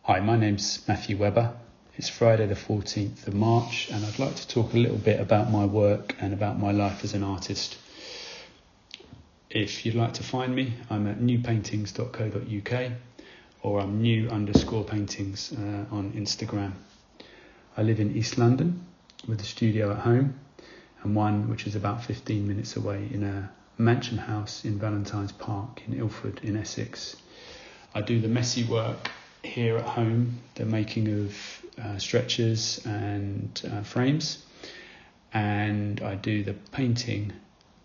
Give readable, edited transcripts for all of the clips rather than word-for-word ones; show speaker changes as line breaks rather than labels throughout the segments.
Hi, my name's Matthew Webber. It's Friday the 14th of March and I'd like to talk a little bit about my work and about my life as an artist. If you'd like to find me, I'm at newpaintings.co.uk or I'm new_paintings on Instagram. I live in East London with a studio at home and one which is about 15 minutes away in a mansion house in Valentine's Park in Ilford in Essex. I do the messy work here at home, the making of stretchers and frames, and I do the painting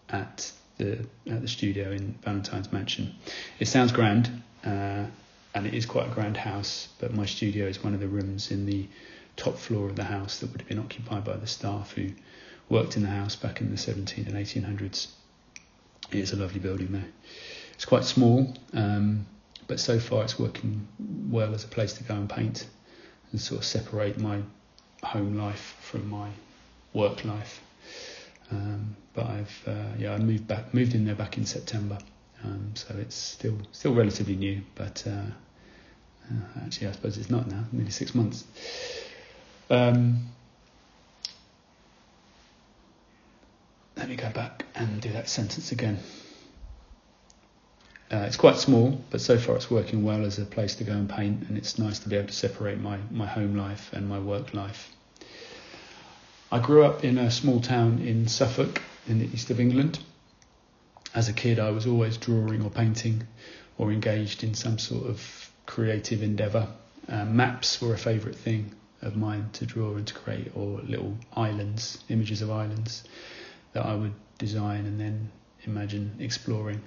at the studio in Valentine's Mansion. It sounds grand, and it is quite a grand house, but my studio is one of the rooms in the top floor of the house that would have been occupied by the staff who worked in the house back in the 1700s and 1800s. It is a lovely building though. It's quite small, but so far it's working well as a place to go and paint and sort of separate my home life from my work life. But I moved in there back in September, so it's still relatively new. But actually, I suppose it's not now. Nearly 6 months. Let me go back and do that sentence again. It's quite small, but so far it's working well as a place to go and paint, and it's nice to be able to separate my home life and my work life. I grew up in a small town in Suffolk in the east of England. As a kid, I was always drawing or painting or engaged in some sort of creative endeavour. Maps were a favourite thing of mine to draw and to create, or little islands, images of islands that I would design and then imagine exploring.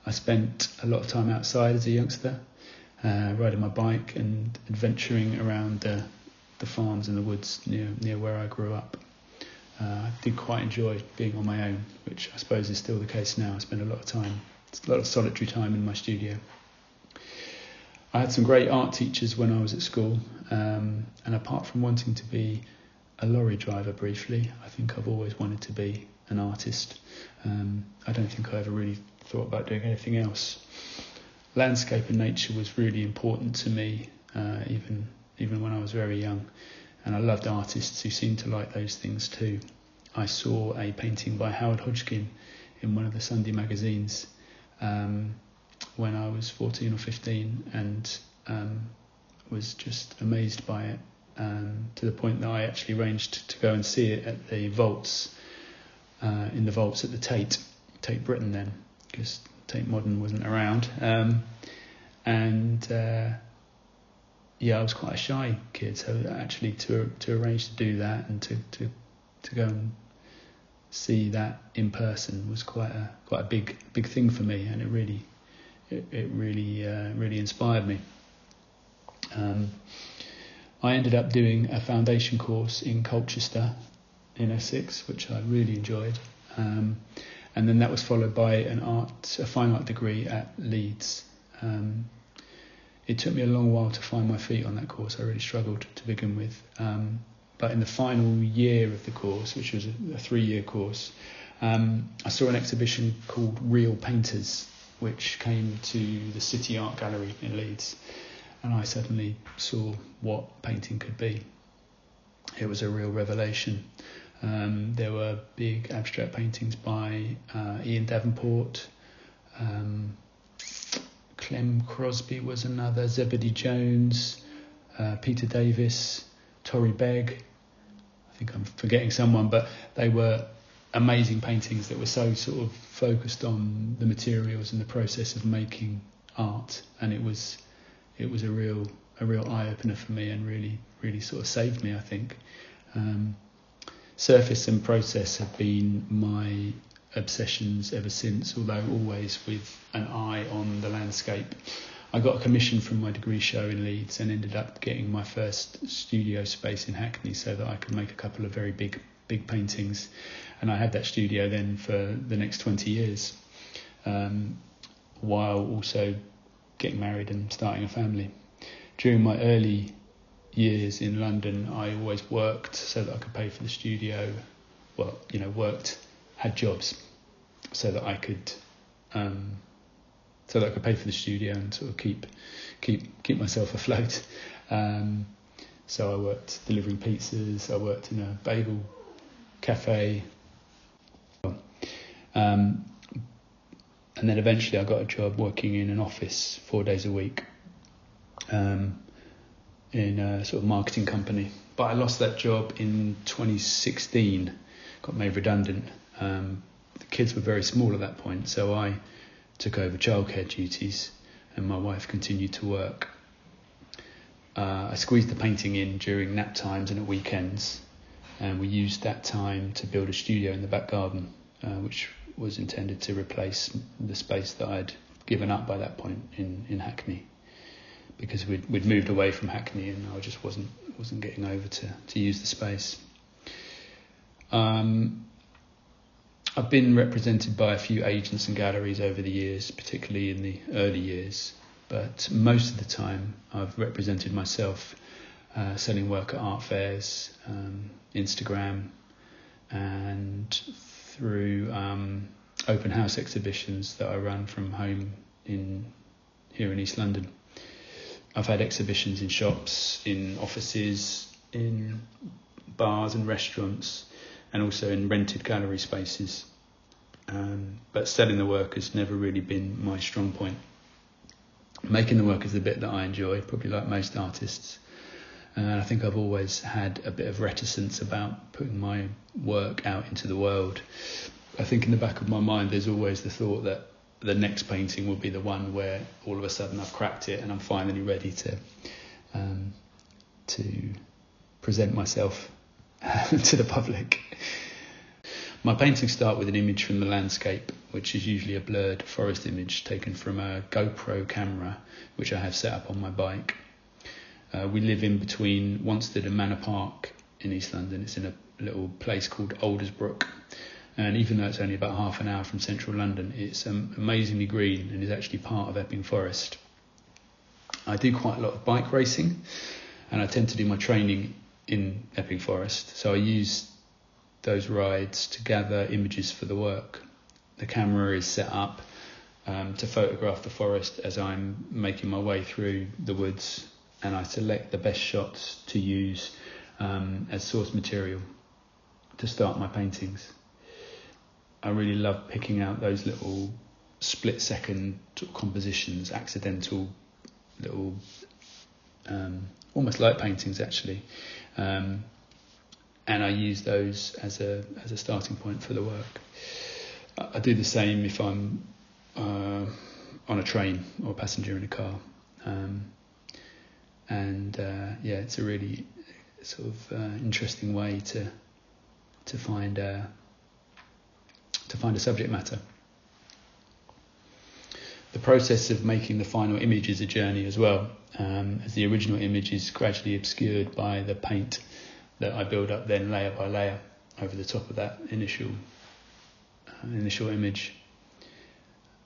I spent a lot of time outside as a youngster, riding my bike and adventuring around the farms and the woods near where I grew up. I did quite enjoy being on my own, which I suppose is still the case now. I spend a lot of solitary time in my studio. I had some great art teachers when I was at school, and apart from wanting to be a lorry driver briefly, I think I've always wanted to be an artist. I don't think I ever really thought about doing anything else. Landscape and nature was really important to me, even when I was very young, and I loved artists who seemed to like those things too. I saw a painting by Howard Hodgkin in one of the Sunday magazines when I was 14 or 15, and was just amazed by it, to the point that I actually arranged to go and see it at the vaults, in the vaults at the Tate Britain then, because Tate Modern wasn't around. I was quite a shy kid, so actually to arrange to do that and to go and see that in person was quite a big thing for me, and it really inspired me. I ended up doing a foundation course in Colchester in Essex, which I really enjoyed, and then that was followed by a fine art degree at Leeds. It took me a long while to find my feet on that course. I really struggled to begin with, but in the final year of the course, which was a 3-year course, I saw an exhibition called Real Painters, which came to the City Art Gallery in Leeds, and I suddenly saw what painting could be. It was a real revelation. There were big abstract paintings by Ian Davenport, Clem Crosby was another, Zebedee Jones, Peter Davis, Tory Begg. I think I'm forgetting someone, but they were amazing paintings that were so sort of focused on the materials and the process of making art, and it was a real eye-opener for me, and really sort of saved me, I think. Surface and process have been my obsessions ever since, although always with an eye on the landscape. I got a commission from my degree show in Leeds and ended up getting my first studio space in Hackney so that I could make a couple of very big paintings, and I had that studio then for the next 20 years, while also getting married and starting a family. During my early years in London, I always worked so that I could pay for the studio. Had jobs so that I could so that I could pay for the studio and sort of keep myself afloat. So I worked delivering pizzas. I worked in a bagel cafe. And then eventually I got a job working in an office 4 days a week in a sort of marketing company. But I lost that job in 2016, got made redundant. The kids were very small at that point, so I took over childcare duties and my wife continued to work. I squeezed the painting in during nap times and at weekends, and we used that time to build a studio in the back garden, which was intended to replace the space that I'd given up by that point in Hackney, because we'd moved away from Hackney and I just wasn't getting over to use the space. I've been represented by a few agents and galleries over the years, particularly in the early years, but most of the time I've represented myself selling work at art fairs, Instagram, and through open house exhibitions that I run from home here in East London. I've had exhibitions in shops, in offices, in bars and restaurants, and also in rented gallery spaces. But selling the work has never really been my strong point. Making the work is the bit that I enjoy, probably like most artists. And I think I've always had a bit of reticence about putting my work out into the world. I think in the back of my mind there's always the thought that the next painting will be the one where all of a sudden I've cracked it and I'm finally ready to present myself to the public. My paintings start with an image from the landscape, which is usually a blurred forest image taken from a GoPro camera, which I have set up on my bike. We live in between Wanstead and Manor Park in East London. It's in a little place called Aldersbrook. And even though it's only about half an hour from central London, it's amazingly green and is actually part of Epping Forest. I do quite a lot of bike racing, and I tend to do my training in Epping Forest. So I use those rides to gather images for the work. The camera is set up to photograph the forest as I'm making my way through the woods, and I select the best shots to use as source material to start my paintings. I really love picking out those little split-second compositions, accidental little, almost like paintings actually, and I use those as a starting point for the work. I do the same if I'm on a train or a passenger in a car, it's a really sort of interesting way to find a subject matter. The process of making the final image is a journey as well, as the original image is gradually obscured by the paint that I build up then layer by layer over the top of that initial image.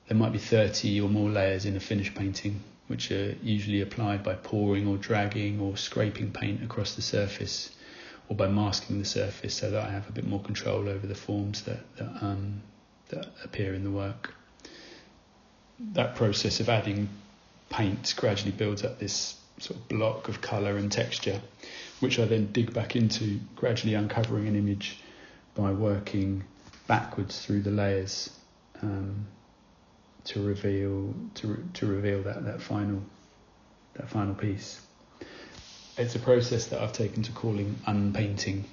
There might be 30 or more layers in a finished painting, which are usually applied by pouring or dragging or scraping paint across the surface, or by masking the surface so that I have a bit more control over the forms that appear in the work. That process of adding paint gradually builds up this sort of block of colour and texture, which I then dig back into, gradually uncovering an image by working backwards through the layers to reveal that final piece. It's a process that I've taken to calling unpainting,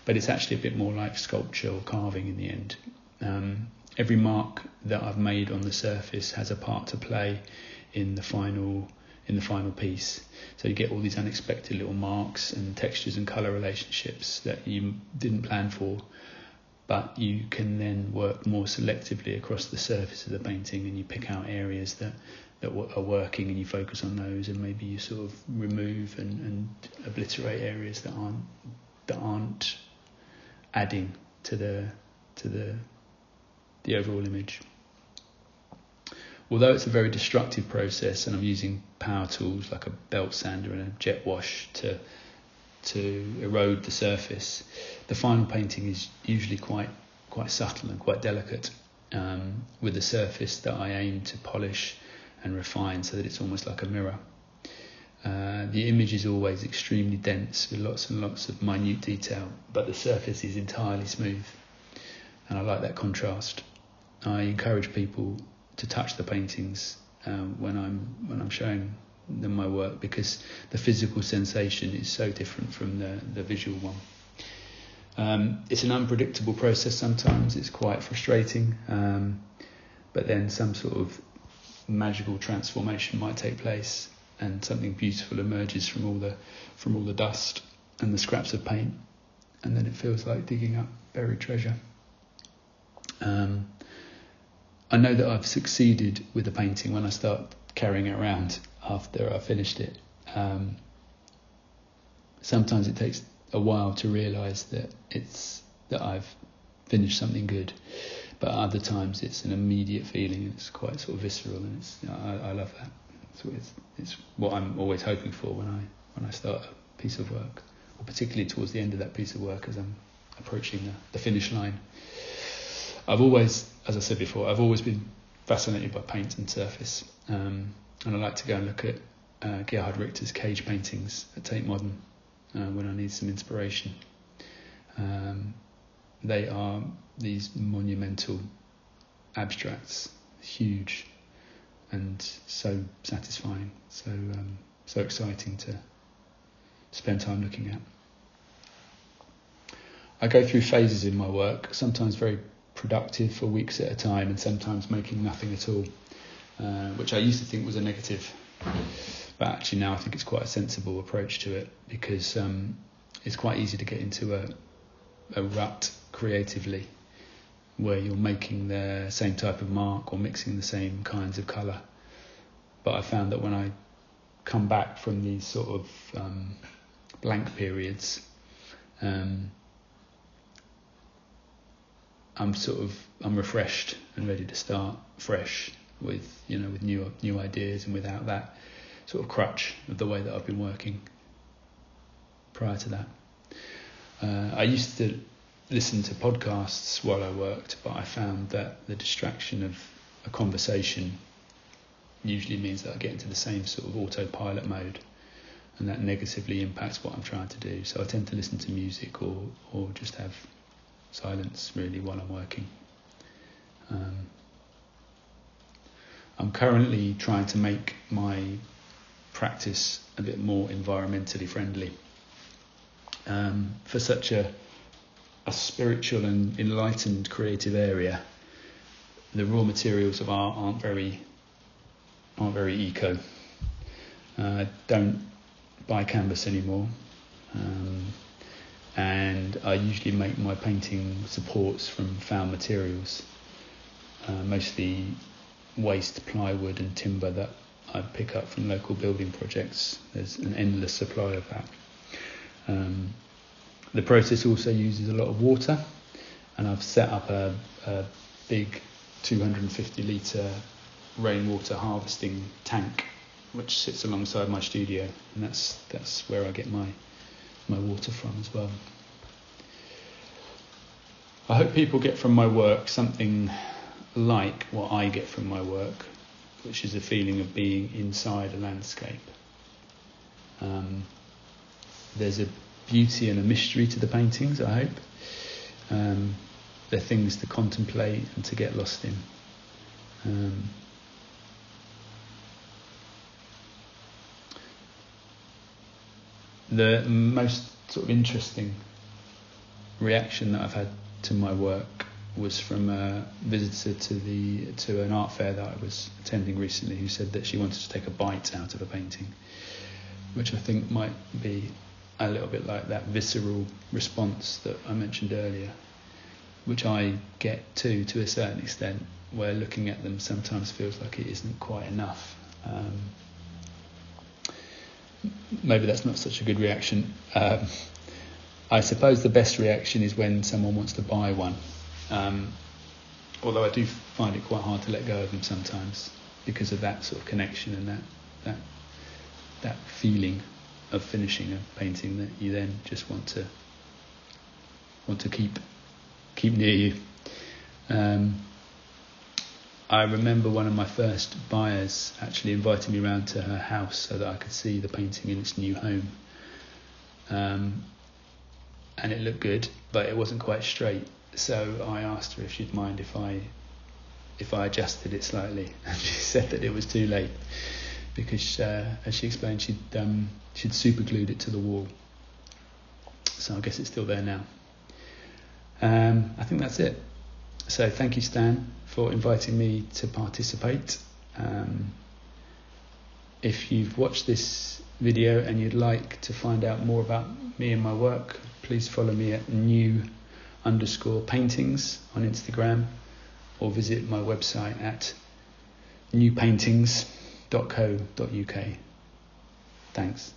but it's actually a bit more like sculpture or carving in the end. Every mark that I've made on the surface has a part to play in the final piece. So you get all these unexpected little marks and textures and colour relationships that you didn't plan for, but you can then work more selectively across the surface of the painting, and you pick out areas that are working and you focus on those, and maybe you sort of remove and obliterate areas that aren't adding to the overall image. Although it's a very destructive process, and I'm using power tools like a belt sander and a jet wash to erode the surface, the final painting is usually quite subtle and quite delicate, with a surface that I aim to polish and refined so that it's almost like a mirror. The image is always extremely dense with lots and lots of minute detail, but the surface is entirely smooth, and I like that contrast. I encourage people to touch the paintings when I'm showing them my work, because the physical sensation is so different from the visual one. It's an unpredictable process sometimes. It's quite frustrating, but then some sort of magical transformation might take place, and something beautiful emerges from all the dust and the scraps of paint, and then it feels like digging up buried treasure. I know that I've succeeded with the painting when I start carrying it around after I've finished it. Sometimes it takes a while to realise that I've finished something good, but other times it's an immediate feeling. It's quite sort of visceral, and I love that. It's what I'm always hoping for when I start a piece of work, or particularly towards the end of that piece of work as I'm approaching the finish line. I've always, as I said before, I've always been fascinated by paint and surface, and I like to go and look at Gerhard Richter's cage paintings at Tate Modern when I need some inspiration. They are these monumental abstracts, huge and so satisfying, so exciting to spend time looking at. I go through phases in my work, sometimes very productive for weeks at a time, and sometimes making nothing at all, which I used to think was a negative, but actually now I think it's quite a sensible approach to it, because it's quite easy to get into a rut creatively where you're making the same type of mark or mixing the same kinds of colour. But I found that when I come back from these sort of blank periods, I'm refreshed and ready to start fresh with new ideas, and without that sort of crutch of the way that I've been working prior to that. I used to listen to podcasts while I worked, but I found that the distraction of a conversation usually means that I get into the same sort of autopilot mode, and that negatively impacts what I'm trying to do. So I tend to listen to music or just have silence really while I'm working. I'm currently trying to make my practice a bit more environmentally friendly. For such a spiritual and enlightened creative area, the raw materials of art aren't very eco. I don't buy canvas anymore, and I usually make my painting supports from found materials, mostly waste plywood and timber that I pick up from local building projects. There's an endless supply of that. The process also uses a lot of water, and I've set up a big 250 litre rainwater harvesting tank which sits alongside my studio, and that's where I get my water from as well. I hope people get from my work something like what I get from my work, which is a feeling of being inside a landscape. There's a beauty and a mystery to the paintings, I hope. They're things to contemplate and to get lost in. The most sort of interesting reaction that I've had to my work was from a visitor to an art fair that I was attending recently, who said that she wanted to take a bite out of a painting, which I think might be a little bit like that visceral response that I mentioned earlier, which I get to a certain extent, where looking at them sometimes feels like it isn't quite enough. Maybe that's not such a good reaction. I suppose the best reaction is when someone wants to buy one, although I do find it quite hard to let go of them sometimes because of that sort of connection and that feeling of finishing a painting that you then just want to keep near you. I remember one of my first buyers actually inviting me around to her house so that I could see the painting in its new home. And it looked good, but it wasn't quite straight. So I asked her if she'd mind if I adjusted it slightly, and she said that it was too late because, as she explained, she'd super glued it to the wall. So I guess it's still there now. I think that's it. So thank you, Stan, for inviting me to participate. If you've watched this video and you'd like to find out more about me and my work, please follow me at new_paintings on Instagram, or visit my website at newpaintings.co.uk. Thanks.